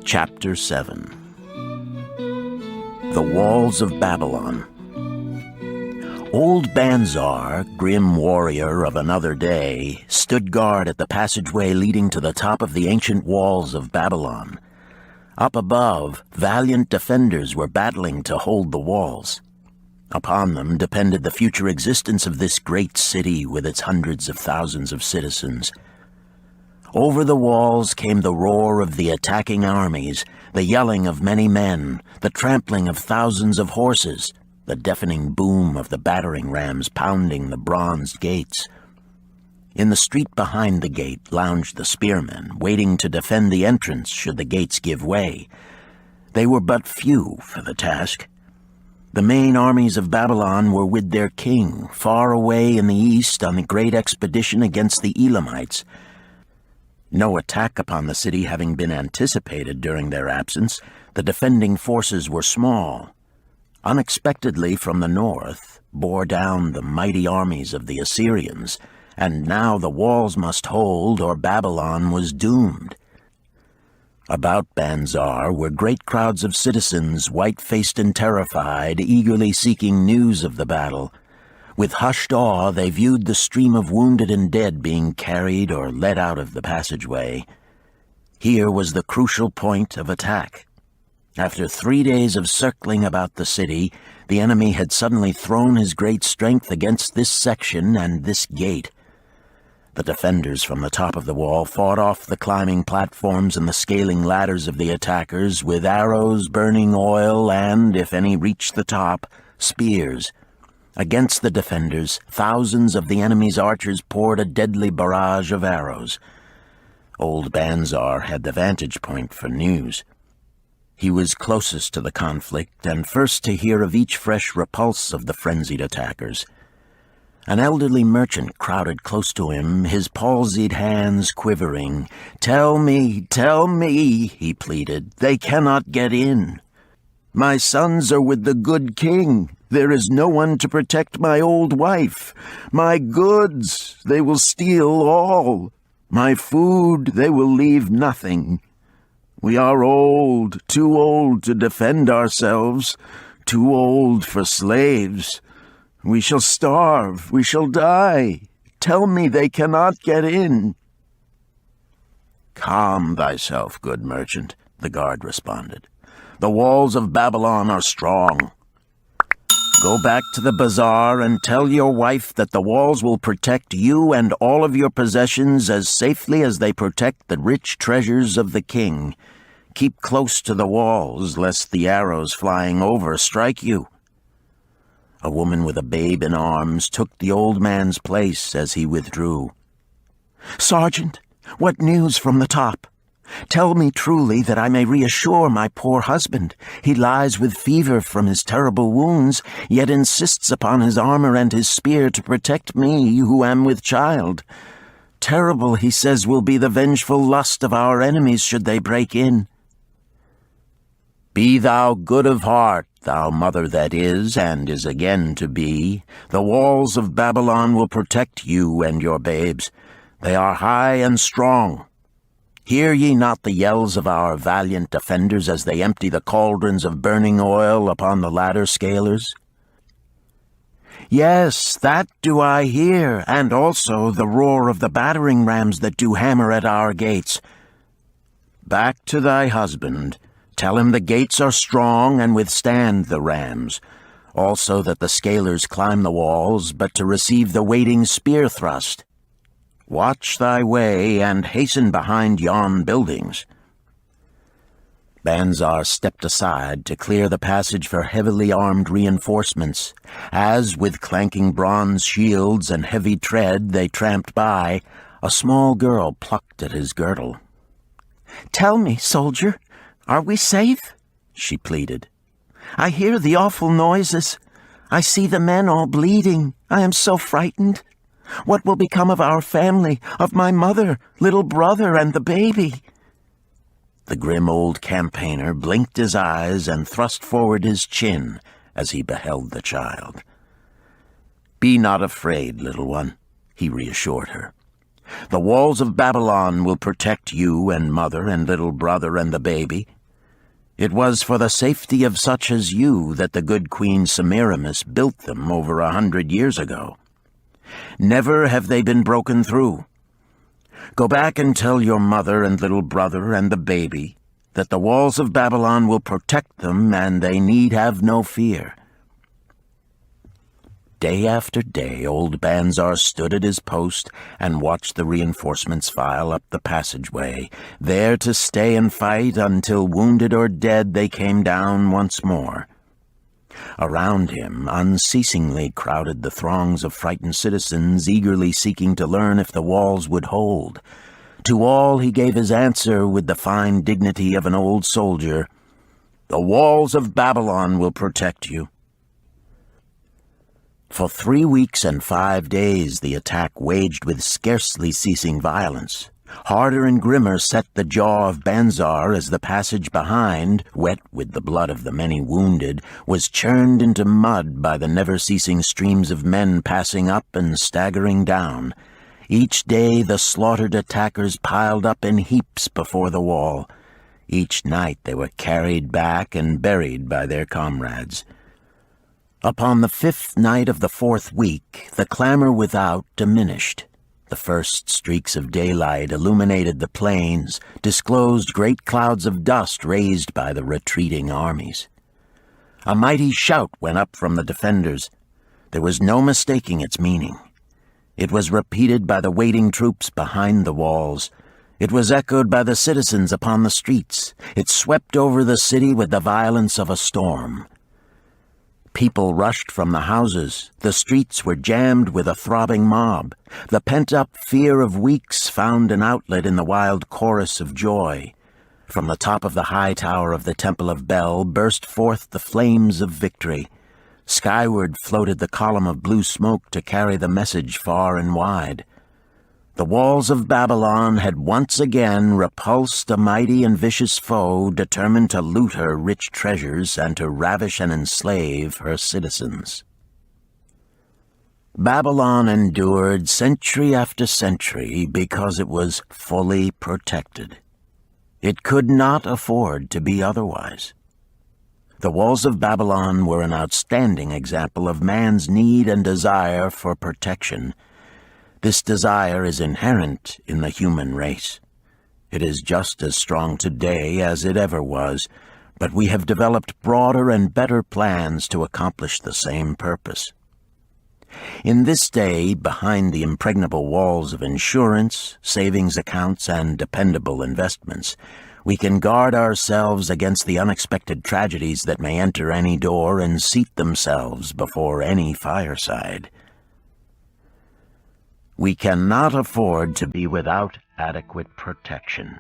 Chapter 7. The Walls of Babylon. Old Bonser, grim warrior of another day, stood guard at the passageway leading to the top of the ancient walls of Babylon. Up above, valiant defenders were battling to hold the walls. Upon them depended the future existence of this great city with its hundreds of thousands of citizens. Over the walls came the roar of the attacking armies, the yelling of many men, the trampling of thousands of horses, the deafening boom of the battering rams pounding the bronzed gates. In the street behind the gate lounged the spearmen, waiting to defend the entrance should the gates give way. They were but few for the task. The main armies of Babylon were with their king, far away in the east on the great expedition against the Elamites. No attack upon the city having been anticipated during their absence, the defending forces were small. Unexpectedly from the north bore down the mighty armies of the Assyrians, and now the walls must hold or Babylon was doomed. About Bonser were great crowds of citizens, white-faced and terrified, eagerly seeking news of the battle. With hushed awe, they viewed the stream of wounded and dead being carried or led out of the passageway. Here was the crucial point of attack. After 3 days of circling about the city, the enemy had suddenly thrown his great strength against this section and this gate. The defenders from the top of the wall fought off the climbing platforms and the scaling ladders of the attackers with arrows, burning oil, and, if any reached the top, spears. Against the defenders, thousands of the enemy's archers poured a deadly barrage of arrows. Old Bonser had the vantage point for news. He was closest to the conflict and first to hear of each fresh repulse of the frenzied attackers. An elderly merchant crowded close to him, his palsied hands quivering. tell me," he pleaded. "They cannot get in. My sons are with the good king. There is no one to protect my old wife. My goods, they will steal all. My food, they will leave nothing. We are old, too old to defend ourselves, too old for slaves. We shall starve, we shall die. Tell me they cannot get in." "Calm thyself, good merchant," the guard responded. "The walls of Babylon are strong. Go back to the bazaar and tell your wife that the walls will protect you and all of your possessions as safely as they protect the rich treasures of the king. Keep close to the walls, lest the arrows flying over strike you." A woman with a babe in arms took the old man's place as he withdrew. "Sergeant, what news from the top? Tell me truly that I may reassure my poor husband. He lies with fever from his terrible wounds, yet insists upon his armor and his spear to protect me, who am with child. Terrible, he says, will be the vengeful lust of our enemies should they break in." "Be thou good of heart, thou mother that is and is again to be. The walls of Babylon will protect you and your babes. They are high and strong. Hear ye not the yells of our valiant defenders as they empty the cauldrons of burning oil upon the ladder scalers?" "Yes, that do I hear, and also the roar of the battering rams that do hammer at our gates." "Back to thy husband. Tell him the gates are strong and withstand the rams. Also that the scalers climb the walls, but to receive the waiting spear thrust. Watch thy way and hasten behind yon buildings." Bonser stepped aside to clear the passage for heavily armed reinforcements. As, with clanking bronze shields and heavy tread, they tramped by, a small girl plucked at his girdle. "Tell me, soldier, are we safe?" she pleaded. "I hear the awful noises. I see the men all bleeding. I am so frightened. What will become of our family, of my mother, little brother, and the baby?" The grim old campaigner blinked his eyes and thrust forward his chin as he beheld the child. "Be not afraid, little one," he reassured her. The walls of Babylon will protect you and mother and little brother and the baby. It was for the safety of such as you that the good Queen Semiramis built them over 100 years ago. Never have they been broken through. Go back and tell your mother and little brother and the baby that the walls of Babylon will protect them and they need have no fear." Day after day, old Bonser stood at his post and watched the reinforcements file up the passageway, there to stay and fight until, wounded or dead, they came down once more. Around him unceasingly crowded the throngs of frightened citizens, eagerly seeking to learn if the walls would hold. To all he gave his answer with the fine dignity of an old soldier: "The walls of Babylon will protect you." For 3 weeks and 5 days the attack waged with scarcely ceasing violence. Harder and grimmer set the jaw of Bonser as the passage behind, wet with the blood of the many wounded, was churned into mud by the never-ceasing streams of men passing up and staggering down. Each day the slaughtered attackers piled up in heaps before the wall. Each night they were carried back and buried by their comrades. Upon the 5th night of the 4th week, the clamor without diminished. The first streaks of daylight illuminated the plains, disclosed great clouds of dust raised by the retreating armies. A mighty shout went up from the defenders. There was no mistaking its meaning. It was repeated by the waiting troops behind the walls. It was echoed by the citizens upon the streets. It swept over the city with the violence of a storm. People rushed from the houses. The streets were jammed with a throbbing mob. The pent-up fear of weeks found an outlet in the wild chorus of joy. From the top of the high tower of the Temple of Bel burst forth the flames of victory. Skyward floated the column of blue smoke to carry the message far and wide. The walls of Babylon had once again repulsed a mighty and vicious foe determined to loot her rich treasures and to ravish and enslave her citizens. Babylon endured century after century because it was fully protected. It could not afford to be otherwise. The walls of Babylon were an outstanding example of man's need and desire for protection. This desire is inherent in the human race. It is just as strong today as it ever was, but we have developed broader and better plans to accomplish the same purpose. In this day, behind the impregnable walls of insurance, savings accounts, and dependable investments, we can guard ourselves against the unexpected tragedies that may enter any door and seat themselves before any fireside. We cannot afford to be without adequate protection.